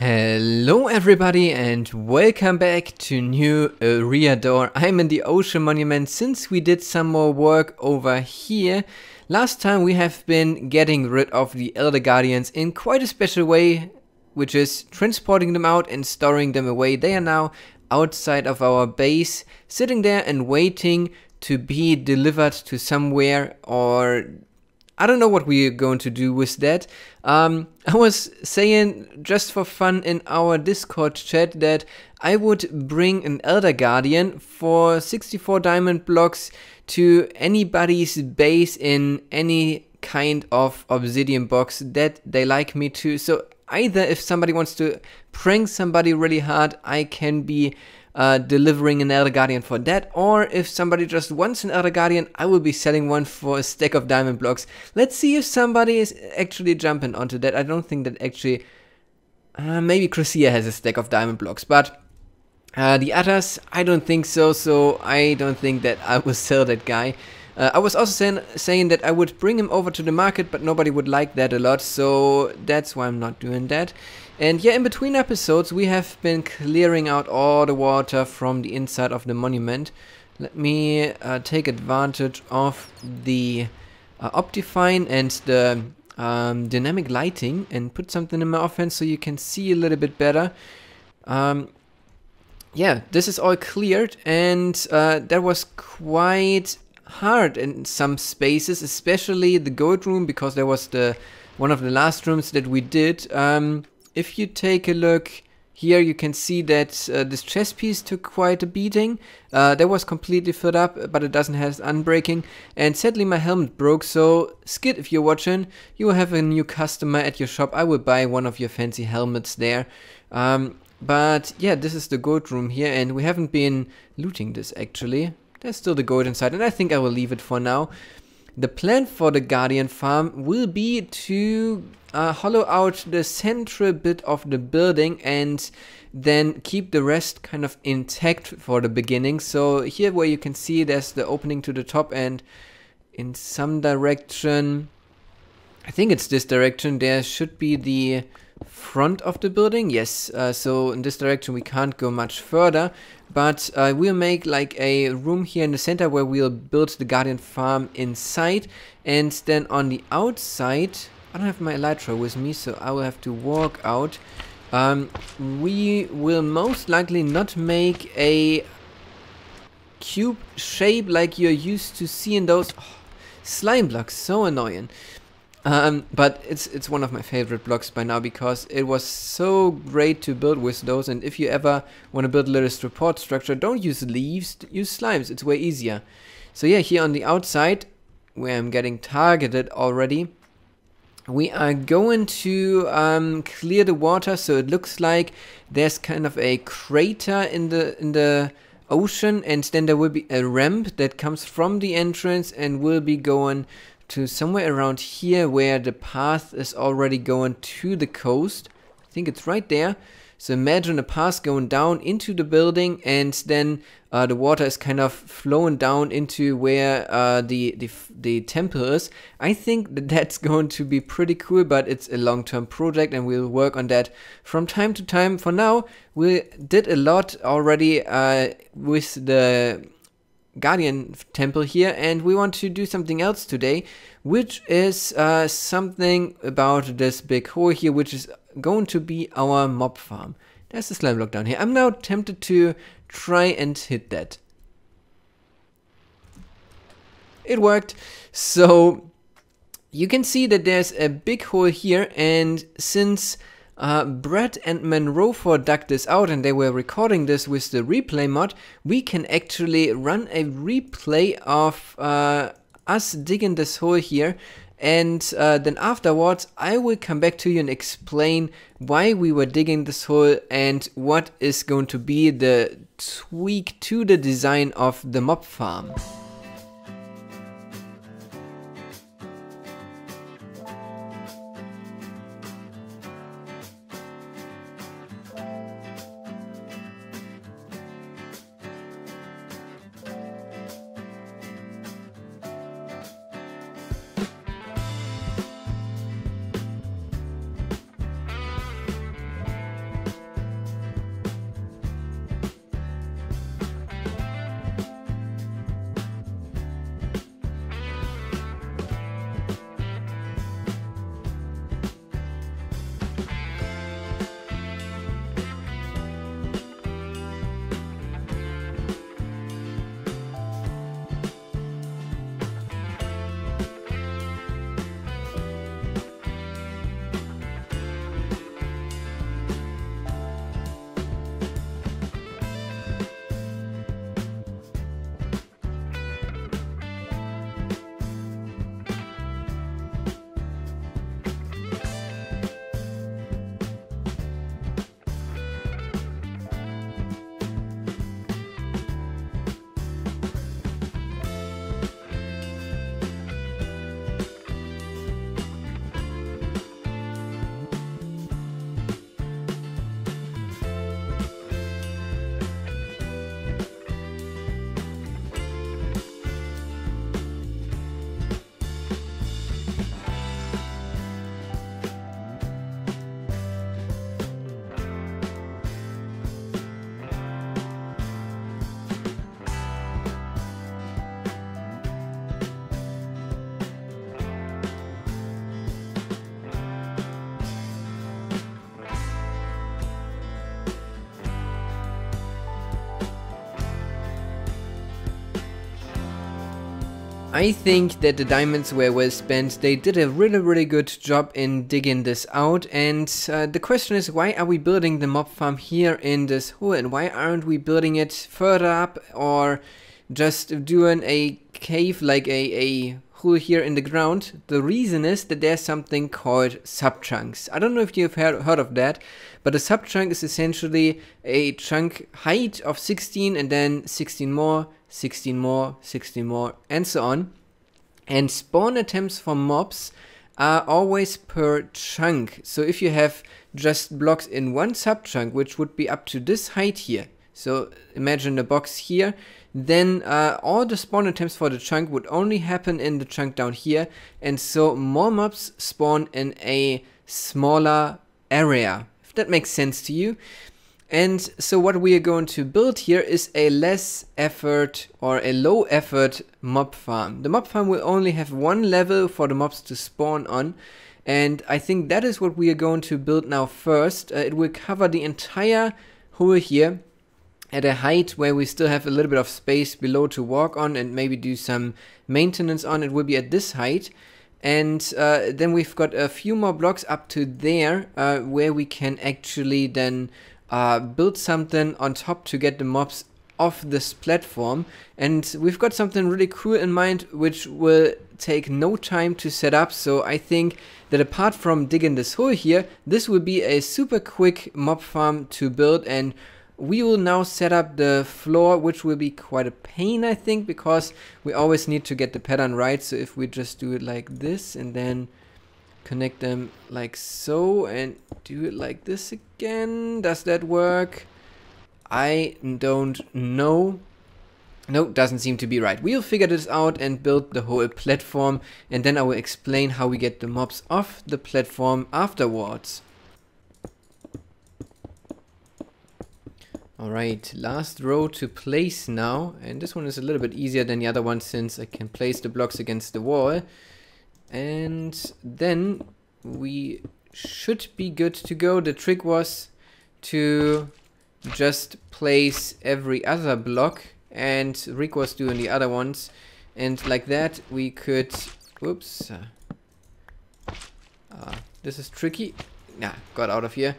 Hello everybody and welcome back to new Eriador. I'm in the ocean monument since we did some more work over here. Last time we have been getting rid of the Elder Guardians in quite a special way, which is transporting them out and storing them away. They are now outside of our base, sitting there and waiting to be delivered to somewhere, or I don't know what we are going to do with that. I was saying just for fun in our Discord chat that I would bring an Elder Guardian for 64 diamond blocks to anybody's base in any kind of obsidian box that they like me to. So either if somebody wants to prank somebody really hard, I can be delivering an Elder Guardian for that, or if somebody just wants an Elder Guardian, I will be selling one for a stack of diamond blocks. Let's see if somebody is actually jumping onto that. I don't think that actually, maybe Crucia has a stack of diamond blocks, but the others, I don't think so, so I don't think that I will sell that guy. I was also saying that I would bring him over to the market, but nobody would like that a lot, so that's why I'm not doing that. And yeah, in between episodes we have been clearing out all the water from the inside of the monument. Let me take advantage of the Optifine and the dynamic lighting and put something in my offense so you can see a little bit better. Yeah, this is all cleared, and that was quite hard in some spaces, especially the gold room, because there was one of the last rooms that we did. If you take a look here, you can see that this chest piece took quite a beating. That was completely filled up, but it doesn't have unbreaking. And sadly my helmet broke, so Skid, if you're watching, you will have a new customer at your shop. I will buy one of your fancy helmets there. But yeah, this is the gold room here, and we haven't been looting this actually. There's still the gold inside, and I think I will leave it for now. The plan for the Guardian farm will be to hollow out the central bit of the building and then keep the rest kind of intact for the beginning. So here where you can see there's the opening to the top, and in some direction, I think it's this direction, there should be the front of the building. Yes, so in this direction we can't go much further, but we'll make like a room here in the center where we'll build the Guardian farm inside, and then on the outside, I don't have my elytra with me, so I will have to walk out. We will most likely not make a cube shape like you're used to seeing those. Slime blocks, so annoying. But it's one of my favorite blocks by now, because it was so great to build with those. And if you ever want to build a little support structure, don't use leaves, use slimes, it's way easier. So yeah, here on the outside, where I'm getting targeted already, we are going to clear the water, so it looks like there's kind of a crater in the ocean, and then there will be a ramp that comes from the entrance and will be going to somewhere around here where the path is already going to the coast. I think it's right there. So imagine a path going down into the building, and then the water is kind of flowing down into where the temple is. I think that that's going to be pretty cool, but it's a long-term project and we'll work on that from time to time. For now, we did a lot already with the Guardian temple here, and we want to do something else today, which is something about this big hole here, which is going to be our mob farm. There's a slime block down here. I'm now tempted to try and hit that. It worked. So you can see that there's a big hole here, and since Brett and Monroe dug this out and they were recording this with the replay mod, we can actually run a replay of us digging this hole here, and then afterwards I will come back to you and explain why we were digging this hole and what is going to be the tweak to the design of the mob farm. I think that the diamonds were well spent. They did a really good job in digging this out, and the question is, why are we building the mob farm here in this hole, and why aren't we building it further up, or just doing a cave like a hole here in the ground? The reason is that there's something called subchunks. I don't know if you've heard of that, but a subchunk is essentially a chunk height of 16 and then 16 more, 16 more, 16 more, and so on. And spawn attempts for mobs are always per chunk. So if you have just blocks in one subchunk, which would be up to this height here, so imagine a box here, then all the spawn attempts for the chunk would only happen in the chunk down here, and so more mobs spawn in a smaller area, if that makes sense to you. And so what we are going to build here is a less effort or a low effort mob farm. The mob farm will only have one level for the mobs to spawn on, and I think that is what we are going to build now first. It will cover the entire hole here at a height where we still have a little bit of space below to walk on and maybe do some maintenance on. It will be at this height. And then we've got a few more blocks up to there where we can actually then build something on top to get the mobs off this platform. And we've got something really cool in mind which will take no time to set up. So I think that apart from digging this hole here, this will be a super quick mob farm to build, and we will now set up the floor, which will be quite a pain, I think, because we always need to get the pattern right. So if we just do it like this and then connect them like so and do it like this again, does that work? I don't know. No, doesn't seem to be right. We'll figure this out and build the whole platform, and then I will explain how we get the mobs off the platform afterwards. Alright, last row to place now, and this one is a little bit easier than the other one since I can place the blocks against the wall. And then we should be good to go. The trick was to just place every other block, and Rick was doing the other ones, and like that we could, whoops, this is tricky, got out of here.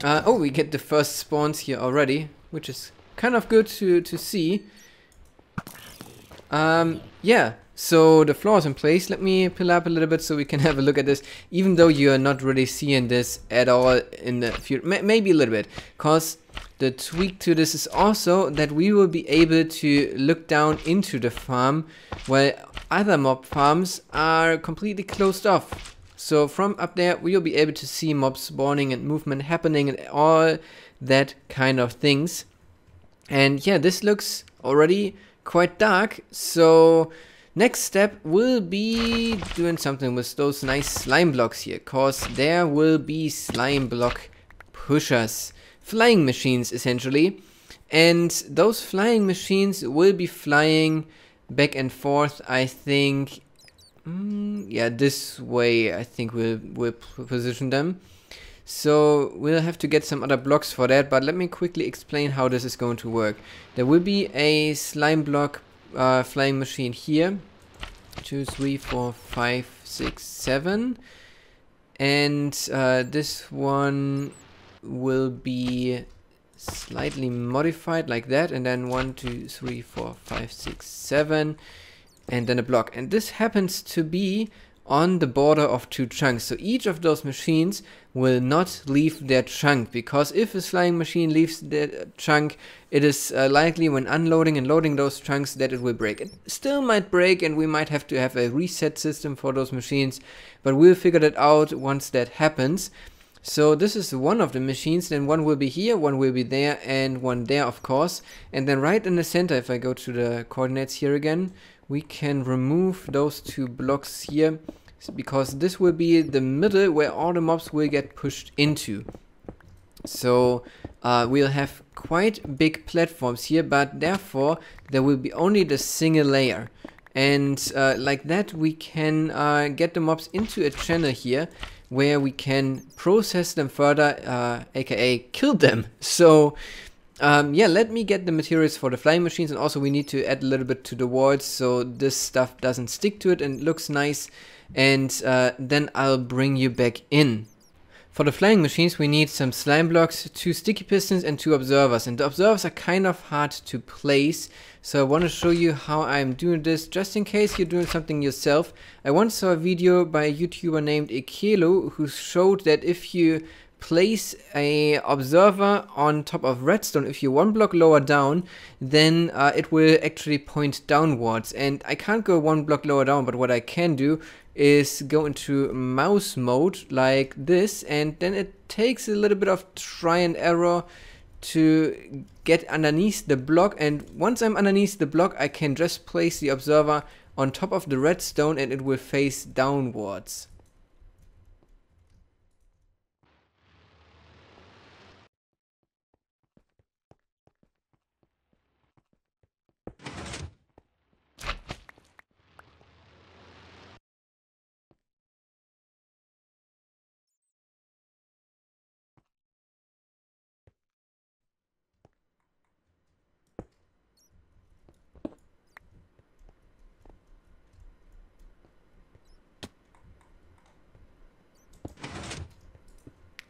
Oh, we get the first spawns here already, which is kind of good to see. Yeah, so the floor is in place. Let me pull up a little bit so we can have a look at this, even though you are not really seeing this at all in the future. Maybe a little bit, because the tweak to this is also that we will be able to look down into the farm while other mob farms are completely closed off. So from up there we'll be able to see mobs spawning and movement happening and all that kind of things. And yeah, this looks already quite dark, so next step will be doing something with those nice slime blocks here, cause there will be slime block pushers, flying machines essentially, and those flying machines will be flying back and forth, I think. Yeah, this way I think we'll position them. So we'll have to get some other blocks for that, but let me quickly explain how this is going to work. There will be a slime block flying machine here. 2, 3, 4, 5, 6, 7. And this one will be slightly modified like that, and then 1, 2, 3, 4, 5, 6, 7. And then a block, and this happens to be on the border of 2 chunks, so each of those machines will not leave their chunk, because if a flying machine leaves their chunk, it is likely when unloading and loading those chunks that it will break. It still might break, and we might have to have a reset system for those machines, but we'll figure that out once that happens. So this is one of the machines, then one will be here, one will be there, and one there, of course. And then right in the center, if I go to the coordinates here again, we can remove those 2 blocks here, because this will be the middle where all the mobs will get pushed into. So we'll have quite big platforms here, but therefore there will be only the single layer. And like that we can get the mobs into a channel here where we can process them further, aka kill them. So yeah, let me get the materials for the flying machines, and also we need to add a little bit to the walls so this stuff doesn't stick to it and looks nice, and then I'll bring you back in. For the flying machines we need some slime blocks, 2 sticky pistons and 2 observers, and the observers are kind of hard to place, so I want to show you how I'm doing this just in case you're doing something yourself. I once saw a video by a YouTuber named Ekelo who showed that if you place a observer on top of redstone, if you're 1 block lower down, then it will actually point downwards, and I can't go 1 block lower down, but what I can do is go into mouse mode like this, and then it takes a little bit of try and error to get underneath the block, and once I'm underneath the block I can just place the observer on top of the redstone and it will face downwards.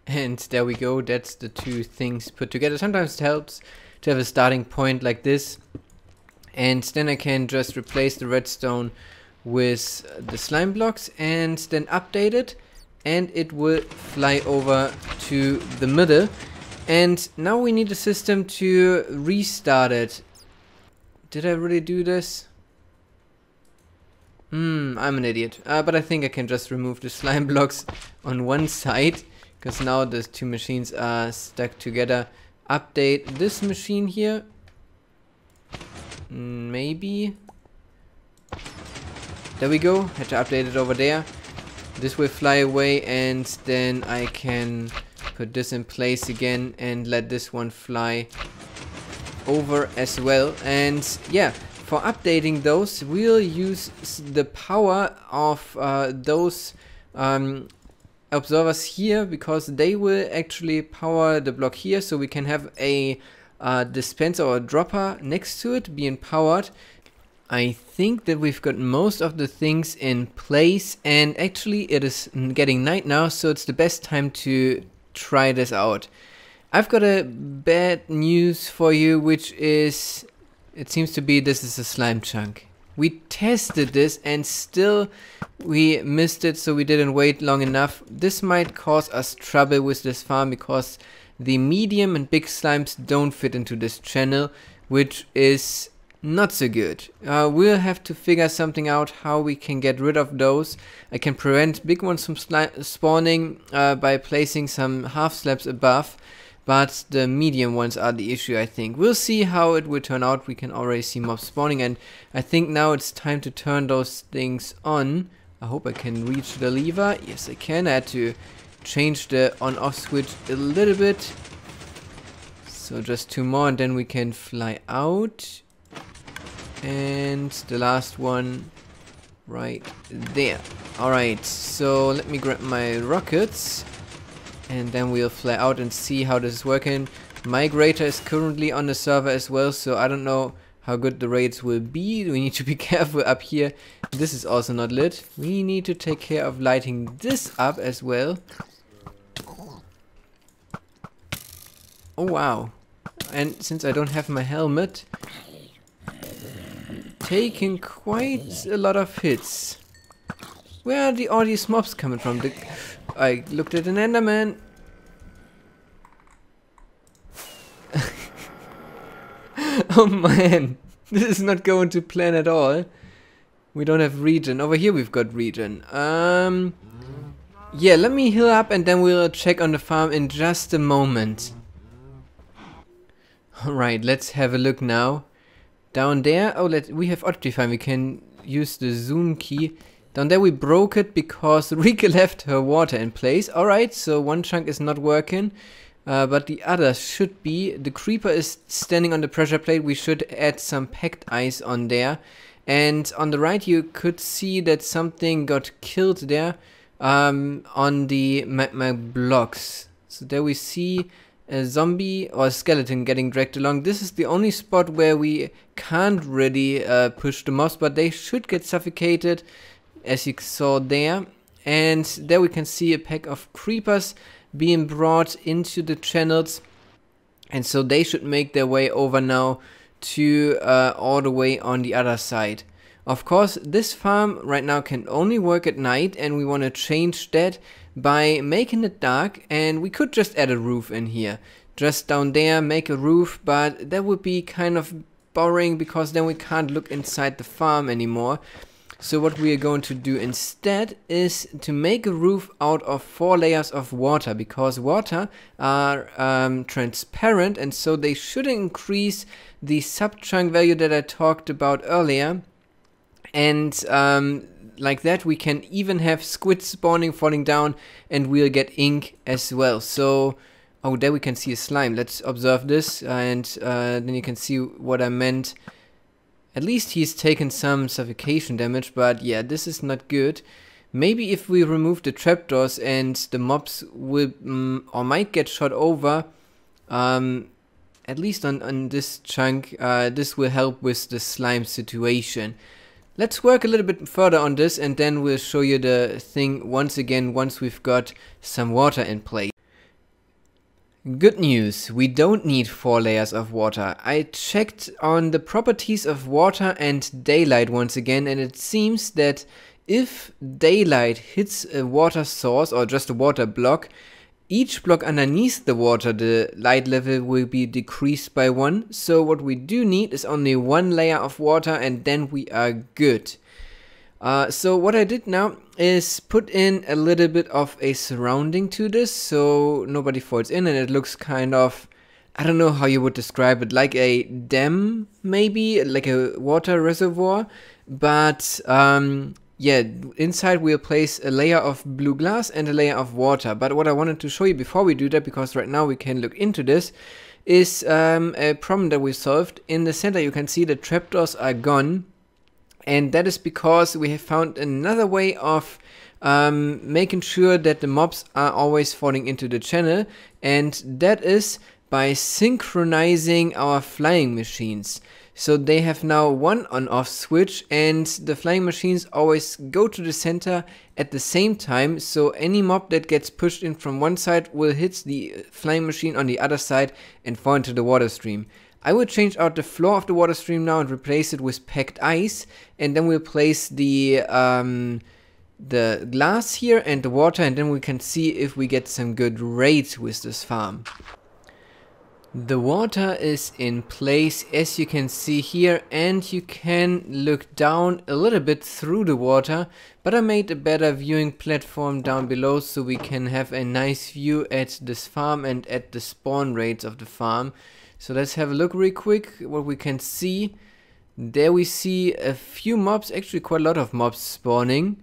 And there we go, that's the 2 things put together. Sometimes it helps to have a starting point like this, and then I can just replace the redstone with the slime blocks and then update it, and it will fly over to the middle. And now we need a system to restart it. Did I really do this? I'm an idiot, but I think I can just remove the slime blocks on one side, because now the 2 machines are stuck together. Update this machine here. Maybe. There we go. Had to update it over there. This will fly away, and then I can put this in place again and let this one fly over as well. And yeah, for updating those, we'll use the power of those observers here, because they will actually power the block here, so we can have a dispenser or a dropper next to it being powered. I think that we've got most of the things in place, and actually it is getting night now, so it's the best time to try this out. I've got a bad news for you, which is, it seems to be this is a slime chunk. We tested this and still we missed it, so we didn't wait long enough. This might cause us trouble with this farm, because the medium and big slimes don't fit into this channel, which is not so good. We'll have to figure something out how we can get rid of those. I can prevent big ones from spawning by placing some half slabs above, but the medium ones are the issue, I think. We'll see how it will turn out. We can already see mobs spawning, and I think now it's time to turn those things on. I hope I can reach the lever. Yes, I can. I had to change the on-off switch a little bit. So just 2 more and then we can fly out. And the last one right there. Alright, so let me grab my rockets. And then we'll fly out and see how this is working. Migrator is currently on the server as well, so I don't know how good the raids will be. We need to be careful up here. This is also not lit. We need to take care of lighting this up as well. Oh wow. And since I don't have my helmet, taking quite a lot of hits. Where are all these mobs coming from? I looked at an Enderman. Oh man, this is not going to plan at all. We don't have regen. Over here we've got regen. Yeah, let me heal up and then we'll check on the farm in just a moment. Alright, let's have a look now. Down there, oh, we have Optifine. We can use the zoom key. Down there we broke it because Rika left her water in place. Alright, so one chunk is not working. But the other should be. The creeper is standing on the pressure plate. We should add some packed ice on there. And on the right you could see that something got killed there on the magma blocks. So there we see a zombie or a skeleton getting dragged along. This is the only spot where we can't really push the mobs, but they should get suffocated, as you saw there. And there we can see a pack of creepers being brought into the channels, and so they should make their way over now to all the way on the other side. Of course, this farm right now can only work at night, and we want to change that by making it dark. And we could just add a roof in here, just down there, make a roof, but that would be kind of boring because then we can't look inside the farm anymore. So what we are going to do instead is to make a roof out of 4 layers of water, because water are transparent, and so they should increase the subchunk value that I talked about earlier. And like that we can even have squids spawning, falling down, and we'll get ink as well. So, oh, there we can see a slime. Let's observe this, and then you can see what I meant. At least he's taken some suffocation damage, but yeah, this is not good. Maybe if we remove the trapdoors and the mobs will or might get shot over, at least on this chunk, this will help with the slime situation. Let's work a little bit further on this, and then we'll show you the thing once again once we've got some water in place. Good news, we don't need 4 layers of water. I checked on the properties of water and daylight once again, and it seems that if daylight hits a water source or just a water block, each block underneath the water, the light level will be decreased by 1. So what we do need is only 1 layer of water, and then we are good. So what I did now is put in a little bit of a surrounding to this, so nobody falls in, and it looks kind of, I don't know how you would describe it, like a dam maybe, like a water reservoir. But yeah, inside we'll place a layer of blue glass and a layer of water. But what I wanted to show you before we do that, because right now we can look into this, is a problem that we solved. In the center you can see the trapdoors are gone. And that is because we have found another way of making sure that the mobs are always falling into the channel, and that is by synchronizing our flying machines. So they have now one on-off switch, and the flying machines always go to the center at the same time, so any mob that gets pushed in from one side will hit the flying machine on the other side and fall into the water stream. I will change out the floor of the water stream now and replace it with packed ice, and then we'll place the glass here and the water, and then we can see if we get some good raids with this farm. The water is in place, as you can see here, and you can look down a little bit through the water, but I made a better viewing platform down below so we can have a nice view at this farm and at the spawn rates of the farm. So let's have a look real quick what we can see. There we see a few mobs, actually quite a lot of mobs spawning.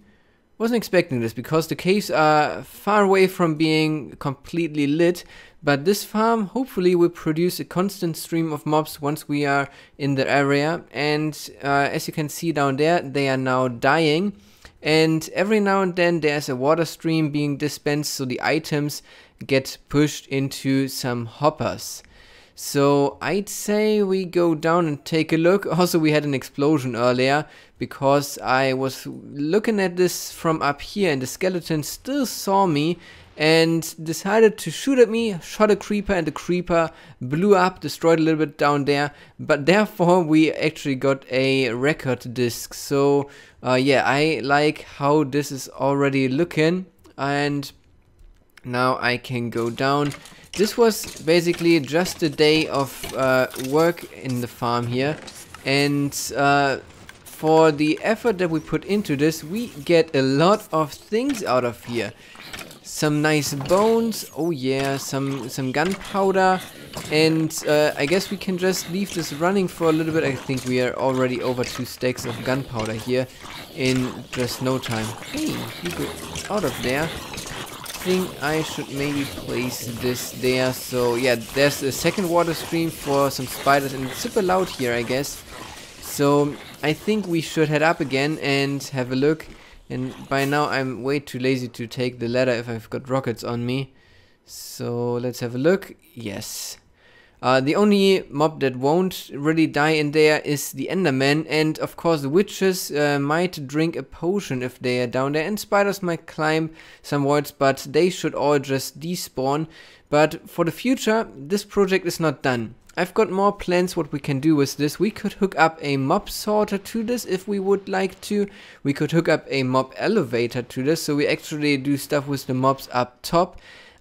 Wasn't expecting this because the caves are far away from being completely lit, but this farm hopefully will produce a constant stream of mobs once we are in the area. And as you can see down there, they are now dying, and every now and then there's a water stream being dispensed, so the items get pushed into some hoppers. So I'd say we go down and take a look. Also, we had an explosion earlier because I was looking at this from up here, and the skeleton still saw me and decided to shoot at me, shot a creeper, and the creeper blew up, destroyed a little bit down there, but therefore we actually got a record disc. So yeah, I like how this is already looking, and now I can go down. This was basically just a day of work in the farm here, and for the effort that we put into this, we get a lot of things out of here. Some nice bones, oh yeah, some gunpowder, and I guess we can just leave this running for a little bit. I think we are already over 2 stacks of gunpowder here in just no time. Hey, you go out of there. I think I should maybe place this there. So yeah, there's a second water stream for some spiders, and it's super loud here, I guess. So I think we should head up again and have a look. And by now I'm way too lazy to take the ladder if I've got rockets on me. So let's have a look. Yes. The only mob that won't really die in there is the Enderman, and of course the witches might drink a potion if they are down there, and spiders might climb some walls, but they should all just despawn. But for the future, this project is not done. I've got more plans what we can do with this. We could hook up a mob sorter to this if we would like to. We could hook up a mob elevator to this, so we actually do stuff with the mobs up top.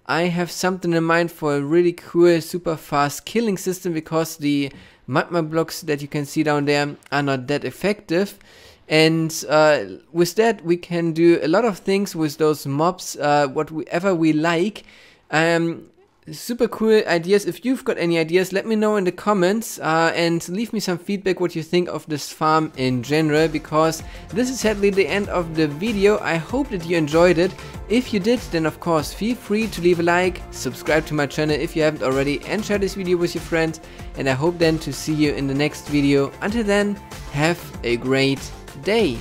I have something in mind for a really cool, super fast killing system, because the magma blocks that you can see down there are not that effective. And with that, we can do a lot of things with those mobs, whatever we like. Super cool ideas. If you've got any ideas, let me know in the comments, and leave me some feedback what you think of this farm in general, because this is sadly the end of the video. I hope that you enjoyed it. If you did, then of course feel free to leave a like, subscribe to my channel if you haven't already, and share this video with your friends. And I hope then to see you in the next video. Until then, have a great day.